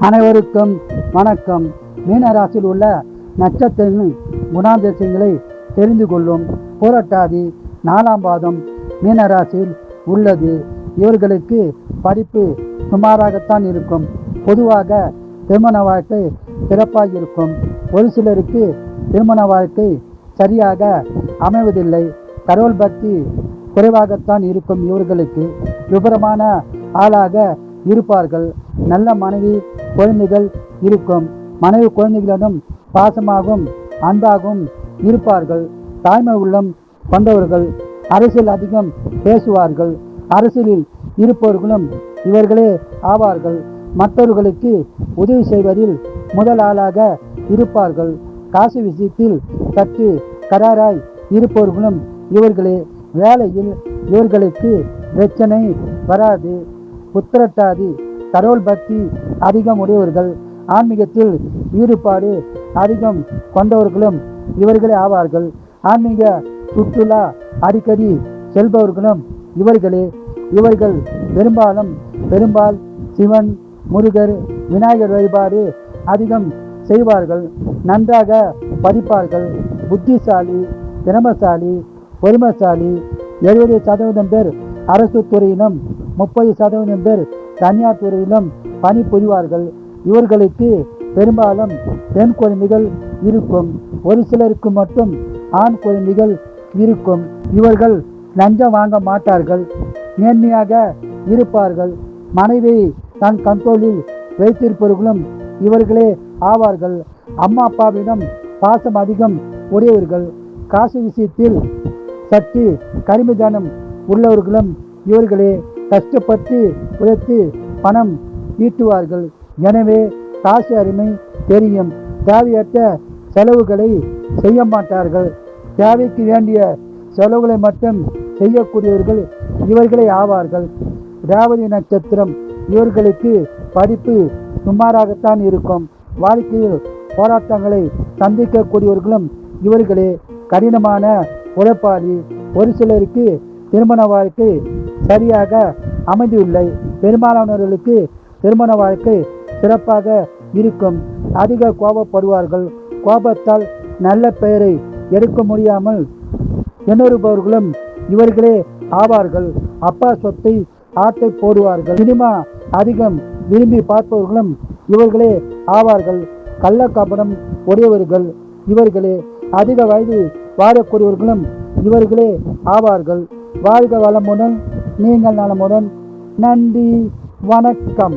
அனைவருக்கும் வணக்கம். மீனராசியில் உள்ள நட்சத்திரங்களின் குணாதிசயங்களை தெரிந்து கொள்ளும். புரட்டாதி 4ஆம் பாதம் மீனராசியில் உள்ளது. இவர்களுக்கு படிப்பு சுமாராகத்தான் இருக்கும். பொதுவாக திருமண வாழ்க்கை சிறப்பாக இருக்கும். ஒரு சிலருக்கு திருமண வாழ்க்கை சரியாக அமைவதில்லை. கடவுள் பக்தி குறைவாகத்தான் இருக்கும். இவர்களுக்கு விபரமான ஆளாக இருப்பார்கள். நல்ல மனைவி குழந்தைகள் இருக்கும். மனைவி குழந்தைகளிடம் பாசமாகவும் அன்பாகவும் இருப்பார்கள். தாய்மை உள்ளம் கொண்டவர்கள். அரசியல் அதிகம் பேசுவார்கள். அரசியலில் இருப்பவர்களும் இவர்களே ஆவார்கள். மற்றவர்களுக்கு உதவி செய்வதில் முதல் ஆளாக இருப்பார்கள். காசு விஷயத்தில் சற்று கராராய் இருப்பவர்களும் இவர்களே. வேலையில் இவர்களுக்கு பிரச்சனை வராது. புத்திரட்டாதி கடவுள் பக்தி அதிகம் உடையவர்கள். ஆன்மீகத்தில் ஈடுபாடு அதிகம் கொண்டவர்களும் இவர்களே ஆவார்கள். ஆன்மீக சுற்றுலா அடிக்கடி செல்பவர்களும் இவர்களே. இவர்கள் பெரும்பால் சிவன், முருகர், விநாயகர் வழிபாடு அதிகம் செய்வார்கள். நன்றாக படிப்பார்கள். புத்திசாலி, திறமசாலி, பொறுமைசாலி. 70% பேர் அரசு துறையிலும் 30% பேர் தனியார் துறையிலும் பணிபுரிவார்கள். இவர்களுக்கு பெரும்பாலும் பெண் குழந்தைகள் இருக்கும். ஒரு சிலருக்கு மட்டும் ஆண் குழந்தைகள் இருக்கும். இவர்கள் லஞ்சம் வாங்க மாட்டார்கள். நேர்மையாக இருப்பார்கள். மனைவியை தன் கண்ட்ரோலில் வைத்திருப்பவர்களும் இவர்களே ஆவார்கள். அம்மா அப்பாவிடம் பாசம் அதிகம் உடையவர்கள். காசு விஷயத்தில் சற்று கரிமஜானம் உள்ளவர்களும் இவர்களே. கஷ்டப்பட்டு உழைத்து பணம் ஈட்டுவார்கள். எனவே காசு அருமை தெரியும். தேவையற்ற செலவுகளை செய்ய மாட்டார்கள். தேவைக்கு வேண்டிய செலவுகளை மட்டும் செய்யக்கூடியவர்கள் இவர்களே ஆவார்கள். ரேவதி நட்சத்திரம் இவர்களுக்கு படிப்பு சுமாராகத்தான் இருக்கும். வாழ்க்கையில் போராட்டங்களை சந்திக்கக்கூடியவர்களும் இவர்களே. கடினமான உழைப்பாளி. ஒரு சிலருக்கு திருமண வாழ்க்கை சரியாக அமைந்துள்ளை. பெரும்பாலானவர்களுக்கு திருமண வாழ்க்கை சிறப்பாக இருக்கும். அதிக கோபப்படுவார்கள். கோபத்தால் நல்ல பெயரை எடுக்க முடியாமல் எண்ணுபவர்களும் இவர்களே ஆவார்கள். அப்பா சொத்தை ஆட்டை போடுவார்கள். சினிமா அதிகம் விரும்பி பார்ப்பவர்களும் இவர்களே ஆவார்கள். கள்ளக்கபடம் உடையவர்கள் இவர்களே. அதிக வயது வாழக்கூடியவர்களும் இவர்களே ஆவார்கள். வாழ்க வளமுடன், நீங்கள் நலமுடன். நன்றி, வணக்கம்.